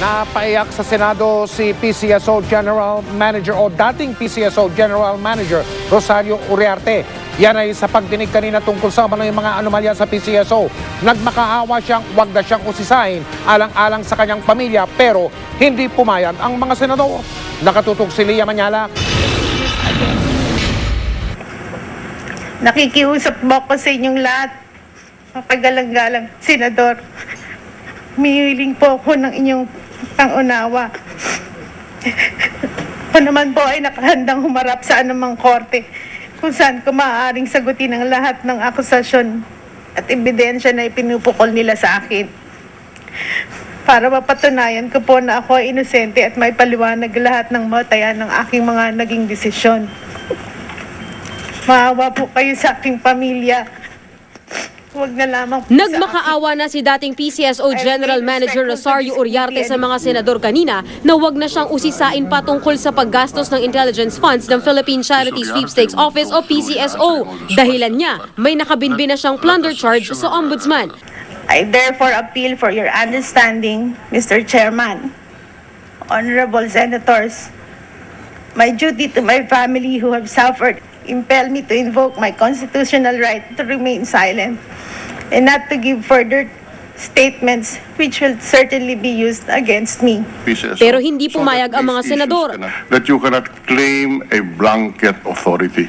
Napaiyak sa Senado si PCSO General Manager o dating PCSO General Manager Rosario Uriarte. Yan ay sa pagdinig kanina tungkol sa mga anomalya sa PCSO. Nagmakaawa siyang wag na siyang usisahin alang-alang sa kanyang pamilya pero hindi pumayag ang mga senador. Nakatutok si Lia Manyala. Nakikiusap mo ako sa inyong lahat. Mapagalang-galang, Senador. Humihiling po ako ng inyong pangunawa. Ako naman po ay nakahandang humarap sa anumang korte kung saan ko maaaring sagutin ang lahat ng akusasyon at ebidensya na ipinupukol nila sa akin. Para mapatunayan ko po na ako ay inosente at may paliwanag lahat ng matayan ng aking mga naging desisyon. Maawa po kayo sa aking pamilya. Huwag na lamang po Nagmakaawa na si dating PCSO General Manager Rosario Uriarte sa mga senador kanina na huwag na siyang usisain patungkol sa paggastos ng intelligence funds ng Philippine Charity Sweepstakes Office o PCSO. Dahilan niya, may nakabinbin na siyang plunder charge sa Ombudsman. I therefore appeal for your understanding, Mr. Chairman, Honorable Senators. My duty to my family who have suffered impel me to invoke my constitutional right to remain silent and not to give further statements which will certainly be used against me. Pero hindi pumayag ang mga senador. That you cannot claim a blanket authority.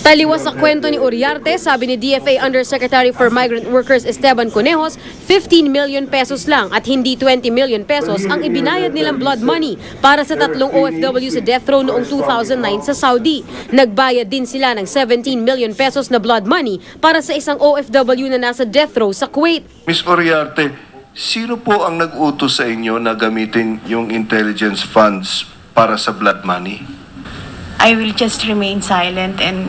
Taliwas sa kwento ni Uriarte, sabi ni DFA Undersecretary for Migrant Workers Esteban Conejos, 15 million pesos lang at hindi 20 million pesos ang ibinayad nilang blood money para sa tatlong OFW sa death row noong 2009 sa Saudi. Nagbayad din sila ng 17 million pesos na blood money para sa isang OFW na nasa death row sa Kuwait. Ms. Uriarte, sino po ang nag-utos sa inyo na gamitin yung intelligence funds para sa blood money? I will just remain silent and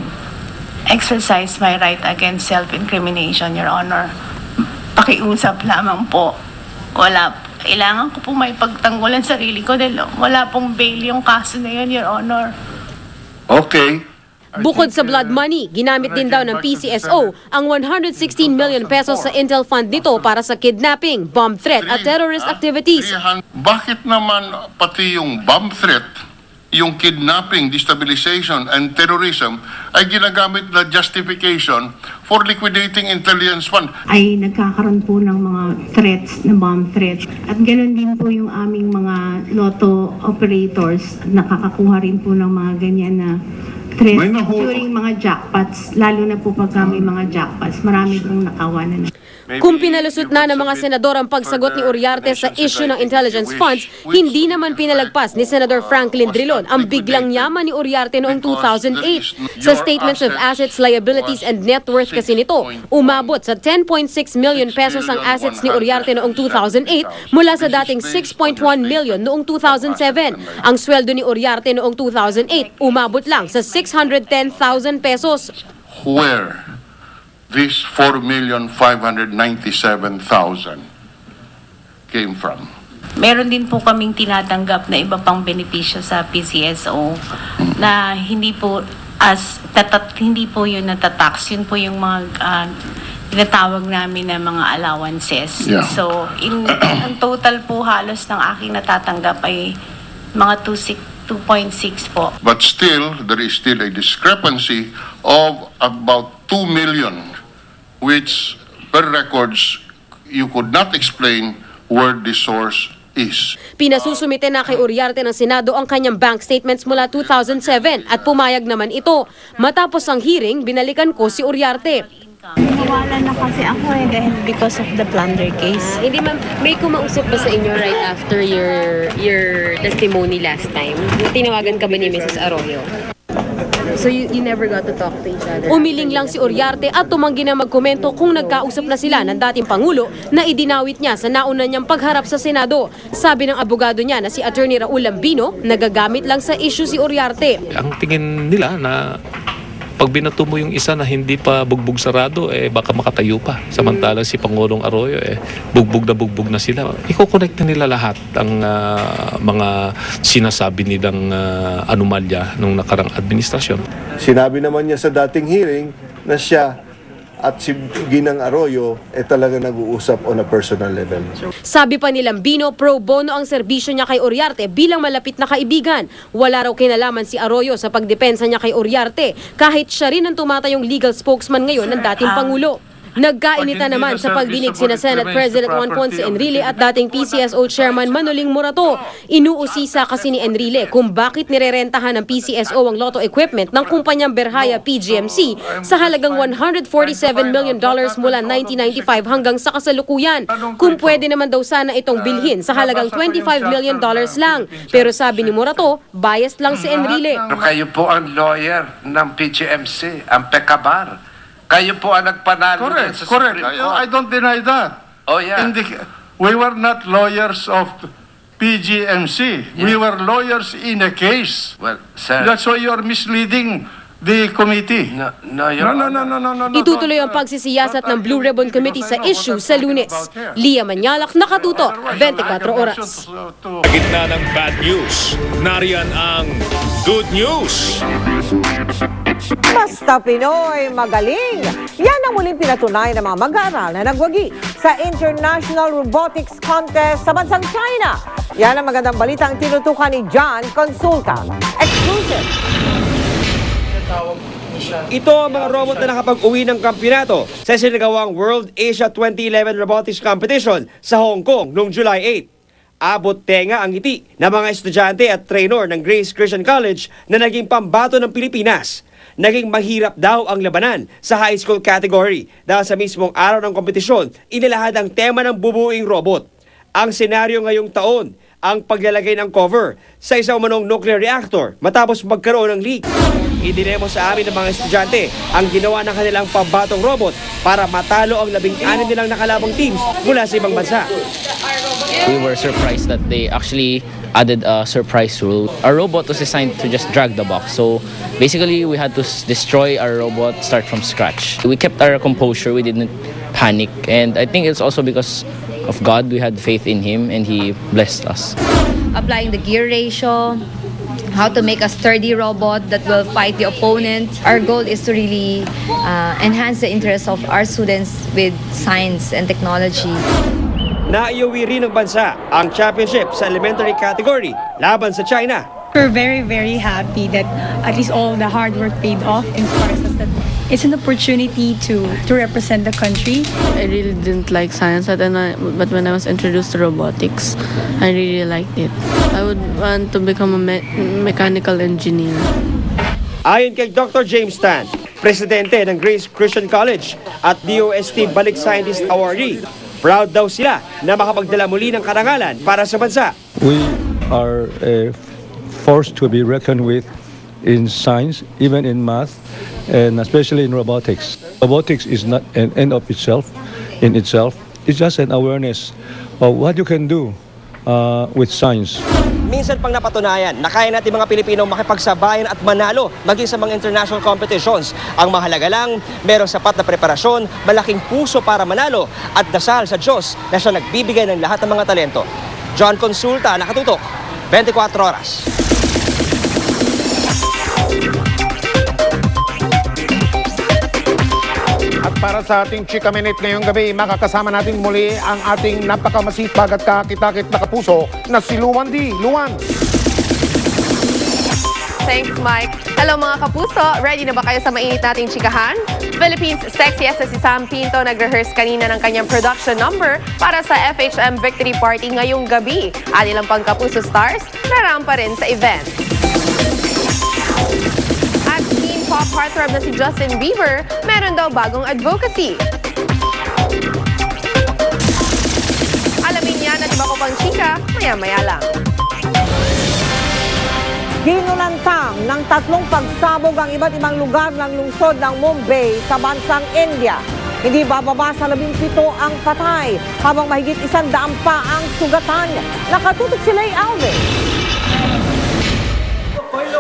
exercise my right against self-incrimination, Your Honor. Pakiusap lamang po. Kailangan ko po may pagtanggulan sarili ko dahil wala pong bail yung kaso na yun, Your Honor. Okay. Bukod sa blood money, ginamit din daw ng PCSO ang 116 million pesos sa Intel Fund nito para sa kidnapping, bomb threat at terrorist activities. Bakit naman pati yung bomb threat, yung kidnapping, destabilization, and terrorism ay ginagamit na justification for liquidating intelligence fund? Ay nagkakaroon po ng mga threats, na bomb threats. At ganoon din po yung aming mga lotto operators, nakakakuha rin po ng mga ganyan na threats during mga jackpots, lalo na po pagka may mga jackpots. Marami pong nakawanan na. Kung pinalusot na ng mga senador ang pagsagot ni Uriarte sa issue ng intelligence funds, hindi naman pinalagpas ni Senator Franklin Drilon ang biglang yaman ni Uriarte noong 2008. Sa Statements of Assets, Liabilities and Net Worth kasi nito, umabot sa 10.6 million pesos ang assets ni Uriarte noong 2008 mula sa dating 6.1 million noong 2007. Ang sweldo ni Uriarte noong 2008 umabot lang sa 610,000 pesos. Where this 4,597,000 came from? Meron din po kaming tinatanggap na iba pang benepisyo sa PCSO na hindi po hindi po yun natatax. Yun po yung mga tinatawag namin na mga allowances. Yeah. So, ang total po halos ng aking natatanggap ay mga 2.6 po. But still, there is still a discrepancy of about 2 million, which per records, you could not explain where the source is. Pinasusumite na kay Uriarte ng Senado ang kanyang bank statements mula 2007 at pumayag naman ito. Matapos ang hearing, binalikan ko si Uriarte. Nawala na kasi ako dahil because of the plunder case. Hindi ma'am, may kumausap ba sa inyo right after your testimony last time? Tinawagan ka ba ni Mrs. Arroyo? So you never got to talk to each other? Umiling lang si Uriarte at tumanggi na magkomento kung nagkausap na sila ng dating Pangulo na idinawit niya sa nauna niyang pagharap sa Senado. Sabi ng abogado niya na si Attorney Raul Lambino, nagagamit lang sa issue si Uriarte. Ang tingin nila na pag binato mo yung isa na hindi pa bugbog sarado, baka makatayo pa. Samantalang si Pangulong Arroyo, bugbog na sila. Iko-connect na nila lahat ang mga sinasabi nilang anomalya nung nakarang administrasyon. Sinabi naman niya sa dating hearing na siya at si Ginang Arroyo talaga nag-uusap on a personal level. Sabi pa ni Lambino, pro bono ang serbisyo niya kay Uriarte bilang malapit na kaibigan. Wala raw kinalaman si Arroyo sa pagdepensa niya kay Uriarte kahit siya rin ang tumatayong legal spokesman ngayon ng dating Pangulo. Nagkainita naman sa pagdinig sina Senate President Juan Ponce Enrile at dating PCSO Chairman Manoling Morato. Inuusisa kasi ni Enrile kung bakit nirerentahan ng PCSO ang lotto equipment ng kumpanyang Berhaya PGMC sa halagang $147 million mula 1995 hanggang sa kasalukuyan. Kung pwede naman daw sana itong bilhin sa halagang $25 million lang. Pero sabi ni Morato, biased lang si Enrile. Kayo po ang lawyer ng PGMC, ang Pekabar. Kayo po ang nagpanalo din sa Correct. Supreme Court. I don't deny that. Oh, yeah. We were not lawyers of PGMC. We were lawyers in a case. Well, sir. That's why you are misleading the committee. No, Your Honor. Itutuloy ang pagsisiyasat ng Blue Ribbon Committee sa issue sa Lunes. Lia Manyalak, Nakatuto, 24 Oras. Sa gitna ng bad news, nariyan ang good news. Basta Pinoy magaling! Yan ang muling pinatunayan ng mga mag-aaral na nagwagi sa International Robotics Contest sa bansang China. Yan ang magandang balitang tinutukan ni John Consulta. Exclusive! Ito ang mga robot na nakapag-uwi ng kampyonato sa sinagawang World Asia 2011 Robotics Competition sa Hong Kong noong July 8. Abot tenga ang ngiti ng mga estudyante at trainer ng Grace Christian College na naging pambato ng Pilipinas. Naging mahirap daw ang labanan sa high school category dahil sa mismong araw ng kompetisyon, inilahad ang tema ng bubuing robot. Ang senaryo ngayong taon, ang paglalagay ng cover sa isang umanong nuclear reactor matapos magkaroon ng leak. Idinemo sa amin ng mga estudyante ang ginawa ng kanilang pambatong robot para matalo ang 16 nilang nakalabang teams mula sa ibang bansa. We were surprised that they actually added a surprise rule. Our robot was designed to just drag the box. So basically, we had to destroy our robot, start from scratch. We kept our composure. We didn't panic. And I think it's also because of God. We had faith in Him and He blessed us. Applying the gear ratio, how to make a sturdy robot that will fight the opponent. Our goal is to really enhance the interest of our students with science and technology. Naiuwi rin ng bansa ang championship sa elementary category laban sa China. We're very, very happy that at least all the hard work paid off in as us that it's an opportunity to represent the country. I really didn't like science, but when I was introduced to robotics, I really liked it. I would want to become a mechanical engineer. Ayon kay Dr. James Tan, presidente ng Grace Christian College at DOST Balik Scientist Awardee, proud daw sila na makapagdala muli ng karangalan para sa bansa. We are forced to be reckoned with in science, even in math, and especially in robotics. Robotics is not an end of itself, in itself. It's just an awareness of what you can do with science. Minsan pang napatunayan na kaya natin mga Pilipino makipagsabayan at manalo maging sa mga international competitions. Ang mahalaga lang, merong sapat na preparasyon, malaking puso para manalo at dasal sa Diyos na siya nagbibigay ng lahat ng mga talento. John Consulta, Nakatutok, 24 Oras. At para sa ating Chika Minute ngayong gabi, makakasama natin muli ang ating napakamasipag at kakitakit na kapuso na si Luan D. Luan! Thanks, Mike. Hello mga kapuso, ready na ba kayo sa mainit nating chikahan? Philippines sexiest na si Sam Pinto nag-rehearse kanina ng kanyang production number para sa FHM Victory Party ngayong gabi. At ilang pang kapuso stars, narampa rin sa event. At teen pop heartthrob na si Justin Bieber, meron daw bagong advocacy. Alamin yan at iba ko pang chika, maya-maya lang. Ginulantang ng 3 pagsabog ang iba't ibang lugar ng lungsod ng Mumbai sa bansang India. Hindi bababa sa 17 ang patay, habang mahigit 100 pa ang sugatan. Nakatutok si Lay Alvin.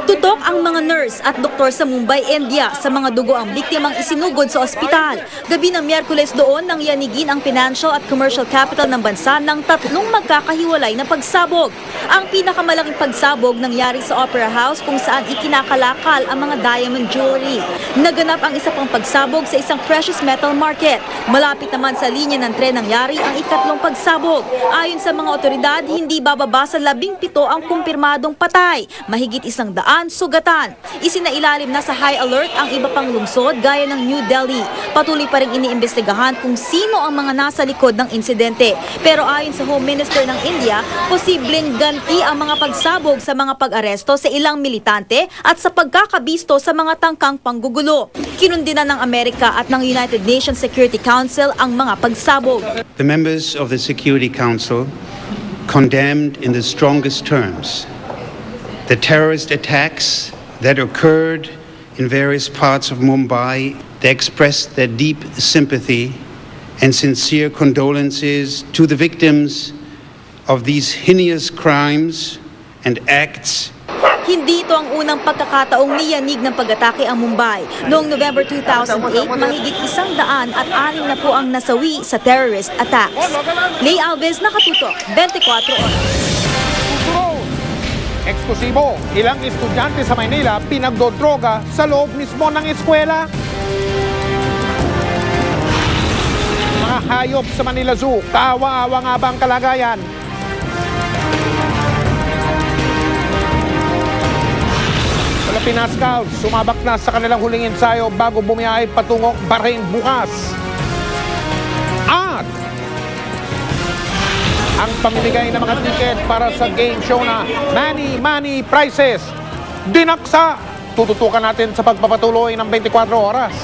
Tutok ang mga nurse at doktor sa Mumbai, India sa mga dugo ang biktimang isinugod sa ospital. Gabi ng Miyerkules doon nang yanigin ang financial at commercial capital ng bansa ng tatlong magkakahiwalay na pagsabog. Ang pinakamalaking pagsabog nangyari sa Opera House kung saan ikinakalakal ang mga diamond jewelry. Naganap ang isa pang pagsabog sa isang precious metal market. Malapit naman sa linya ng tren nangyari ang ikatlong pagsabog. Ayon sa mga otoridad, hindi bababa sa 17 ang kumpirmadong patay. Mahigit 100 sugatan. Isinailalim na sa high alert ang iba pang lungsod gaya ng New Delhi. Patuloy pa rin iniimbestigahan kung sino ang mga nasa likod ng insidente. Pero ayon sa Home Minister ng India, posibleng ganti ang mga pagsabog sa mga pag-aresto sa ilang militante at sa pagkakabisto sa mga tangkang panggugulo. Kinundinan ng Amerika at ng United Nations Security Council ang mga pagsabog. The members of the Security Council condemned in the strongest terms the terrorist attacks that occurred in various parts of Mumbai. They expressed their deep sympathy and sincere condolences to the victims of these heinous crimes and acts. Hindi ito ang unang pagkakataong niyanig ng pag-atake ang Mumbai. Noong November 2008, mahigit 100 at 6 na po ang nasawi sa terrorist attacks. Lay Alves, Nakatutok, 24 Oras. Eksklusibo, ilang estudyante sa Maynila pinagdodroga sa loob mismo ng eskwela. Mga hayop sa Manila Zoo, kaawa-awa nga ba ang kalagayan? Pilipinas Scouts, sumabak na sa kanilang huling ensayo bago bumiyahe patungong Bahrain bukas. At ang pamimigay ng mga ticket para sa game show na Money Prizes dinaksa. Tututukan natin sa pagpapatuloy ng 24 oras.